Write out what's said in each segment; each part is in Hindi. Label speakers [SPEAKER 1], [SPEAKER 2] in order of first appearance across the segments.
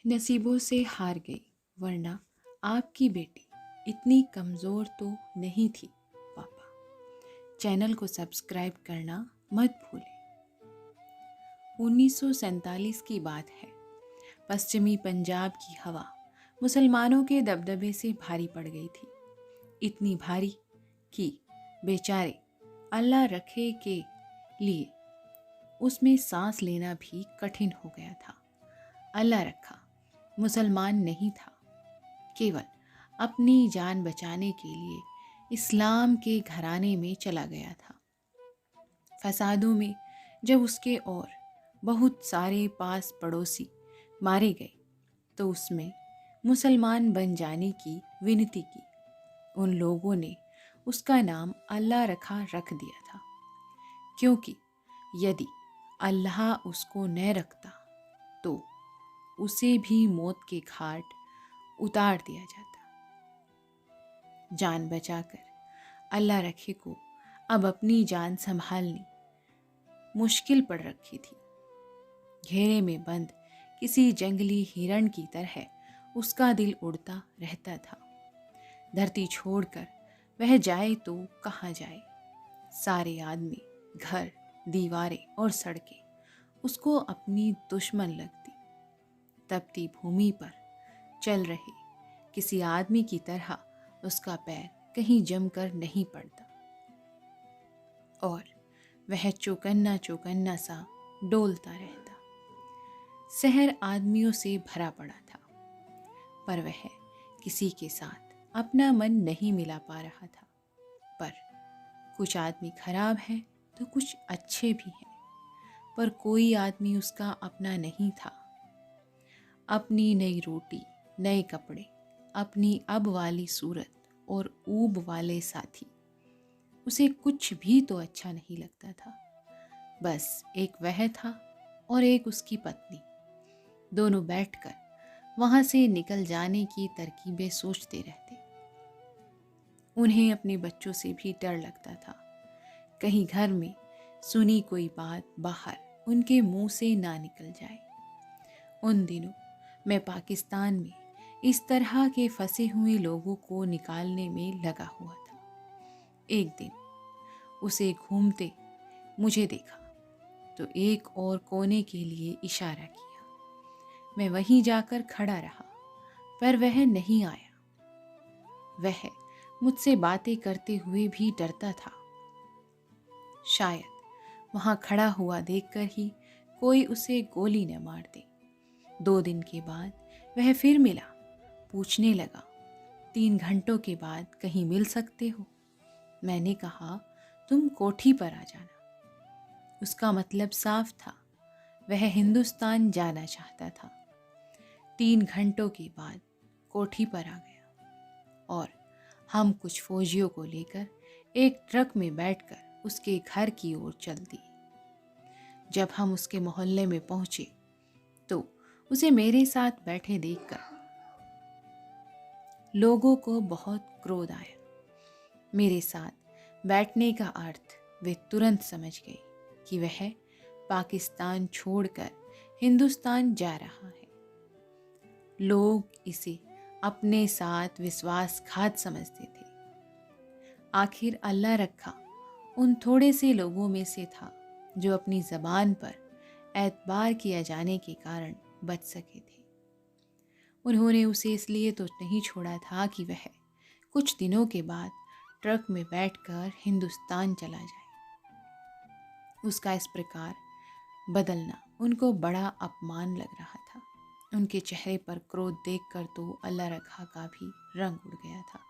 [SPEAKER 1] नसीबों से हार गई, वरना आपकी बेटी इतनी कमज़ोर तो नहीं थी पापा। चैनल को सब्सक्राइब करना मत भूलें। 1947 की बात है। पश्चिमी पंजाब की हवा मुसलमानों के दबदबे से भारी पड़ गई थी। इतनी भारी कि बेचारे अल्लाह रखे के लिए उसमें सांस लेना भी कठिन हो गया था। अल्लाह रखा मुसलमान नहीं था, केवल अपनी जान बचाने के लिए इस्लाम के घराने में चला गया था। फसादों में जब उसके और बहुत सारे पास पड़ोसी मारे गए तो उसमें मुसलमान बन जाने की विनती की। उन लोगों ने उसका नाम अल्लाह रखा रख दिया था, क्योंकि यदि अल्लाह उसको न रखता तो उसे भी मौत के घाट उतार दिया जाता। जान बचाकर अल्लाह रखे को अब अपनी जान संभालनी मुश्किल पड़ रखी थी। घेरे में बंद किसी जंगली हिरण की तरह उसका दिल उड़ता रहता था। धरती छोड़कर वह जाए तो कहाँ जाए। सारे आदमी, घर, दीवारें और सड़कें उसको अपनी दुश्मन लगती। तपती भूमि पर चल रहे किसी आदमी की तरह उसका पैर कहीं जमकर नहीं पड़ता और वह चौकन्ना चौकन्ना सा डोलता रहता। शहर आदमियों से भरा पड़ा था, पर वह किसी के साथ अपना मन नहीं मिला पा रहा था। पर कुछ आदमी खराब हैं तो कुछ अच्छे भी हैं, पर कोई आदमी उसका अपना नहीं था। अपनी नई रोटी, नए कपड़े, अपनी अब वाली सूरत और ऊब वाले साथी, उसे कुछ भी तो अच्छा नहीं लगता था। बस एक वह था और एक उसकी पत्नी। दोनों बैठकर वहां से निकल जाने की तरकीबें सोचते रहते। उन्हें अपने बच्चों से भी डर लगता था, कहीं घर में सुनी कोई बात बाहर उनके मुंह से ना निकल जाए। उन दिनों मैं पाकिस्तान में इस तरह के फंसे हुए लोगों को निकालने में लगा हुआ था। एक दिन उसे घूमते मुझे देखा तो एक और कोने के लिए इशारा किया। मैं वहीं जाकर खड़ा रहा, पर वह नहीं आया। वह मुझसे बातें करते हुए भी डरता था। शायद वहां खड़ा हुआ देखकर ही कोई उसे गोली न मार दे। 2 दिन के बाद वह फिर मिला, पूछने लगा, 3 घंटों के बाद कहीं मिल सकते हो? मैंने कहा, तुम कोठी पर आ जाना। उसका मतलब साफ था, वह हिंदुस्तान जाना चाहता था। 3 घंटों के बाद कोठी पर आ गया और हम कुछ फौजियों को लेकर एक ट्रक में बैठकर उसके घर की ओर चल दिए। जब हम उसके मोहल्ले में पहुंचे तो उसे मेरे साथ बैठे देखकर लोगों को बहुत क्रोध आया। मेरे साथ बैठने का अर्थ वे तुरंत समझ गए कि वह पाकिस्तान छोड़कर हिंदुस्तान जा रहा है। लोग इसे अपने साथ विश्वासघात समझते थे। आखिर अल्लाह रखा उन थोड़े से लोगों में से था जो अपनी ज़बान पर एतबार किया जाने के कारण बच सके थे। उन्होंने उसे इसलिए तो नहीं छोड़ा था कि वह कुछ दिनों के बाद ट्रक में बैठकर हिंदुस्तान चला जाए। उसका इस प्रकार बदलना उनको बड़ा अपमान लग रहा था। उनके चेहरे पर क्रोध देखकर तो अल्लाह रखा का भी रंग उड़ गया था।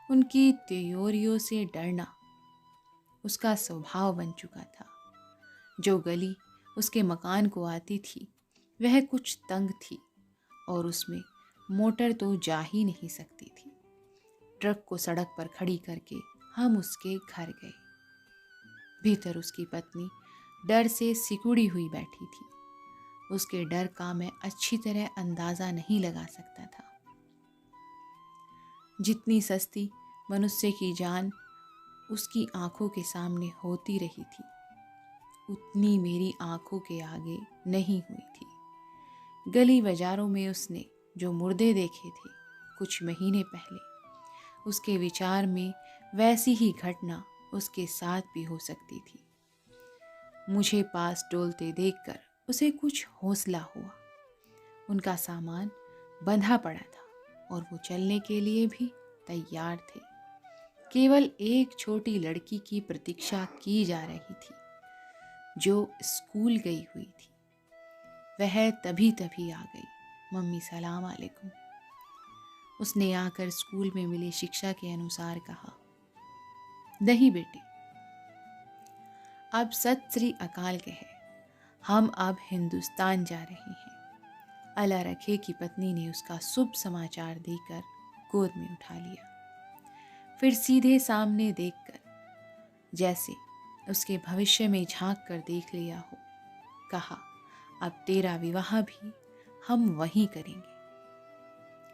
[SPEAKER 1] उनकी त्योरियों से डरना उसका स्वभाव बन चुका था। जो गली उसके मकान को आती थी वह कुछ तंग थी और उसमें मोटर तो जा ही नहीं सकती थी। ट्रक को सड़क पर खड़ी करके हम उसके घर गए। भीतर उसकी पत्नी डर से सिकुड़ी हुई बैठी थी। उसके डर का मैं अच्छी तरह अंदाज़ा नहीं लगा सकता था। जितनी सस्ती मनुष्य की जान उसकी आंखों के सामने होती रही थी, उतनी मेरी आंखों के आगे नहीं हुई थी। गली बाजारों में उसने जो मुर्दे देखे थे कुछ महीने पहले, उसके विचार में वैसी ही घटना उसके साथ भी हो सकती थी। मुझे पास डोलते देखकर उसे कुछ हौसला हुआ। उनका सामान बंधा पड़ा था और वो चलने के लिए भी तैयार थे। केवल एक छोटी लड़की की प्रतीक्षा की जा रही थी जो स्कूल गई हुई थी। वह तभी तभी आ गई। मम्मी सलाम अलैकुम। उसने आकर स्कूल में मिली शिक्षा के अनुसार कहा, नहीं बेटी, अब सत श्री अकाल कहे, हम अब हिंदुस्तान जा रहे हैं। अल्लाह रखे की पत्नी ने उसका शुभ समाचार देकर गोद में उठा लिया। फिर सीधे सामने देखकर, जैसे उसके भविष्य में झांक कर देख लिया हो, कहा, अब तेरा विवाह भी हम वहीं करेंगे।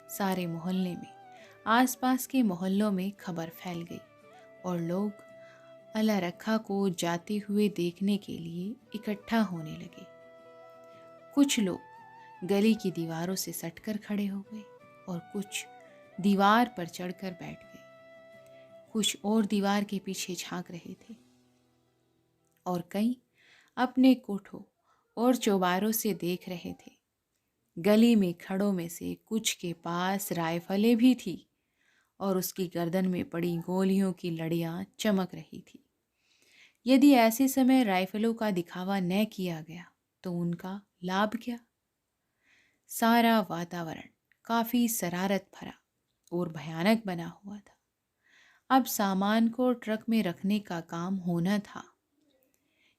[SPEAKER 1] सारे मोहल्ले में, आसपास के मोहल्लों में खबर फैल गई और लोग अल्लाह रखा को जाते हुए देखने के लिए इकट्ठा होने लगे। कुछ लोग गली की दीवारों से सटकर खड़े हो गए और कुछ दीवार पर चढ़कर बैठ गए। कुछ और दीवार के पीछे झांक रहे थे और कई अपने कोठों और चौबारों से देख रहे थे। गली में खड़ों में से कुछ के पास राइफलें भी थी और उसकी गर्दन में पड़ी गोलियों की लड़ियां चमक रही थी। यदि ऐसे समय राइफलों का दिखावा न किया गया तो उनका लाभ क्या? सारा वातावरण काफी शरारत भरा और भयानक बना हुआ था। अब सामान को ट्रक में रखने का काम होना था।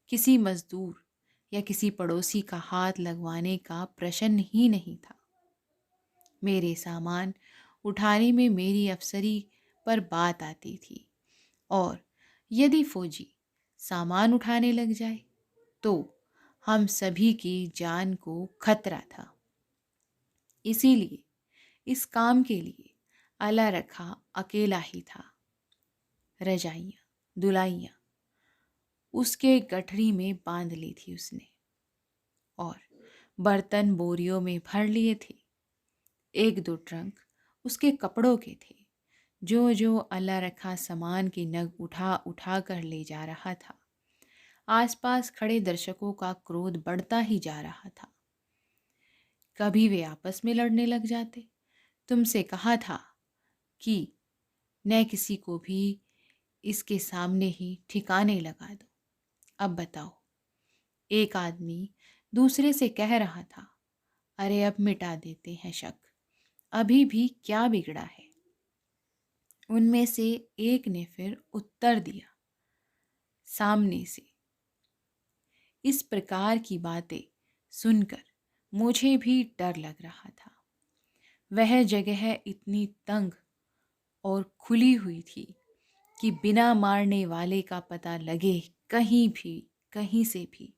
[SPEAKER 1] किसी मजदूर या किसी पड़ोसी का हाथ लगवाने का प्रश्न ही नहीं था। मेरे सामान उठाने में मेरी अफसरी पर बात आती थी और यदि फौजी सामान उठाने लग जाए तो हम सभी की जान को खतरा था। इसीलिए इस काम के लिए अल्लाह रखा अकेला ही था। रजाइयाँ, दुलाइयाँ उसके गठरी में बांध ली थी उसने और बर्तन बोरियों में भर लिए थे। एक दो ट्रंक उसके कपड़ों के थे। जो जो अल्लाह रखा सामान की नग उठा उठा कर ले जा रहा था, आसपास खड़े दर्शकों का क्रोध बढ़ता ही जा रहा था। कभी वे आपस में लड़ने लग जाते। तुमसे कहा था कि न किसी को भी इसके सामने ही ठिकाने लगा दो। अब बताओ, एक आदमी दूसरे से कह रहा था, अरे अब मिटा देते हैं शक, अभी भी क्या बिगड़ा है। उनमें से एक ने फिर उत्तर दिया सामने से। इस प्रकार की बातें सुनकर मुझे भी डर लग रहा था। वह जगह इतनी तंग और खुली हुई थी कि बिना मारने वाले का पता लगे कहीं भी, कहीं से भी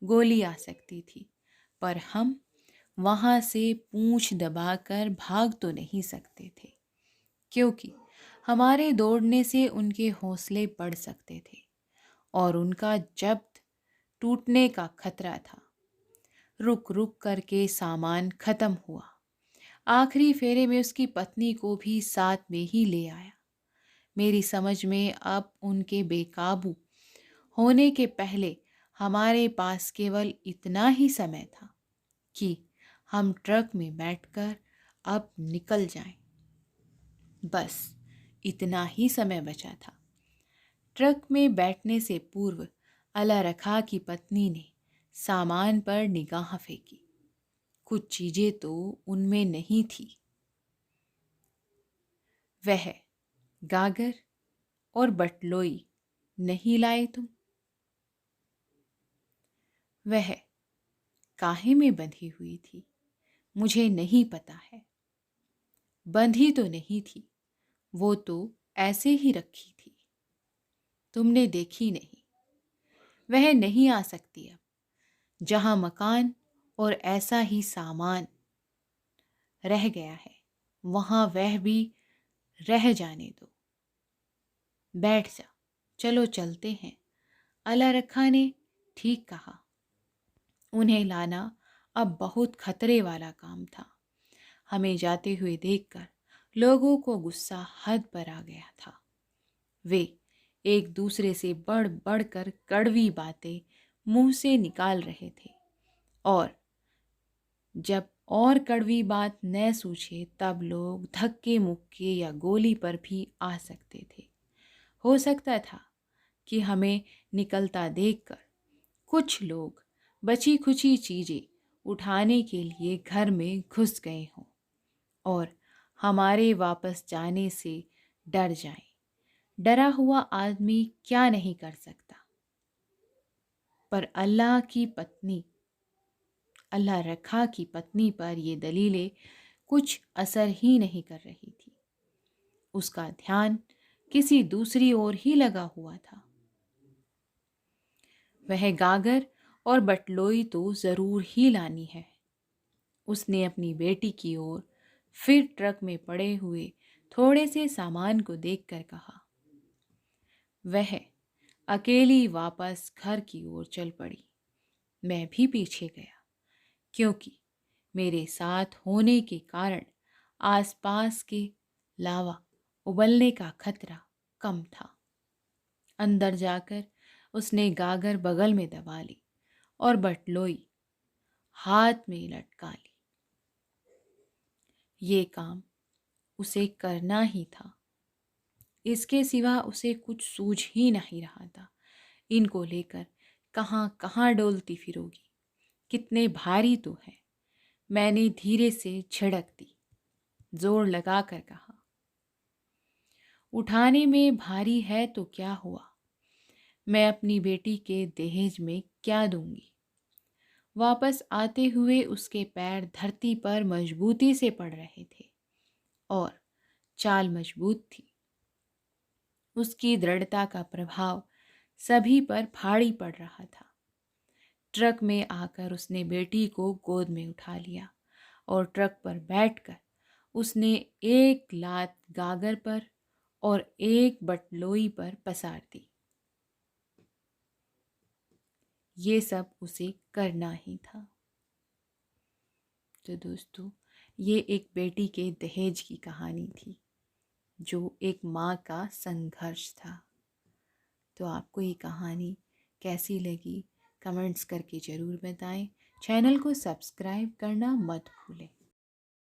[SPEAKER 1] गोली आ सकती थी। पर हम वहां से पूंछ दबाकर भाग तो नहीं सकते थे, क्योंकि हमारे दौड़ने से उनके हौसले बढ़ सकते थे और उनका जब्त टूटने का खतरा था। रुक रुक करके सामान खत्म हुआ। आखिरी फेरे में उसकी पत्नी को भी साथ में ही ले आया। मेरी समझ में अब उनके बेकाबू होने के पहले हमारे पास केवल इतना ही समय था कि हम ट्रक में बैठकर अब निकल जाएं। बस इतना ही समय बचा था। ट्रक में बैठने से पूर्व अल्लाह रखा की पत्नी ने सामान पर निगाह फेंकी। कुछ चीजें तो उनमें नहीं थी। वह गागर और बटलोई नहीं लाए तुम? वह काहे में बंधी हुई थी मुझे नहीं पता है। बंधी तो नहीं थी, वो तो ऐसे ही रखी थी, तुमने देखी नहीं। वह नहीं आ सकती अब। जहां मकान और ऐसा ही सामान रह गया है, वहां वह भी रह जाने दो। बैठ जा, चलो चलते हैं। अल्लाह रखा ने ठीक कहा। उन्हें लाना अब बहुत खतरे वाला काम था। हमें जाते हुए देखकर लोगों को गुस्सा हद पर आ गया था। वे एक दूसरे से बढ़ बढ़ कर कड़वी बातें मुंह से निकाल रहे थे, और जब और कड़वी बात न सूझे तब लोग धक्के मुक्के या गोली पर भी आ सकते थे। हो सकता था कि हमें निकलता देखकर कुछ लोग बची खुची चीजें उठाने के लिए घर में घुस गए हों और हमारे वापस जाने से डर जाएं। डरा हुआ आदमी क्या नहीं कर सकता, पर अल्लाह रखा की पत्नी पर ये दलीलें कुछ असर ही नहीं कर रही थी। उसका ध्यान किसी दूसरी ओर ही लगा हुआ था। वह गागर और बटलोई तो जरूर ही लानी है। उसने अपनी बेटी की ओर फिर ट्रक में पड़े हुए थोड़े से सामान को देखकर कहा। वह अकेली वापस घर की ओर चल पड़ी। मैं भी पीछे गया, क्योंकि मेरे साथ होने के कारण आसपास के लावा उबलने का खतरा कम था। अंदर जाकर उसने गागर बगल में दबा ली और बटलोई हाथ में लटका ली। ये काम उसे करना ही था। इसके सिवा उसे कुछ सूझ ही नहीं रहा था। इनको लेकर कहाँ कहाँ डोलती फिरोगी, कितने भारी तो है। मैंने धीरे से झिड़क दी, जोर लगाकर कहा, उठाने में भारी है तो क्या हुआ, मैं अपनी बेटी के दहेज में क्या दूंगी। वापस आते हुए उसके पैर धरती पर मजबूती से पड़ रहे थे और चाल मजबूत थी। उसकी दृढ़ता का प्रभाव सभी पर भारी पड़ रहा था। ट्रक में आकर उसने बेटी को गोद में उठा लिया और ट्रक पर बैठकर उसने एक लात गागर पर और एक बटलोई पर पसार दी। ये सब उसे करना ही था। तो दोस्तों, ये एक बेटी के दहेज की कहानी थी, जो एक माँ का संघर्ष था। तो आपको ये कहानी कैसी लगी, कमेंट्स करके ज़रूर बताएं। चैनल को सब्सक्राइब करना मत भूलें।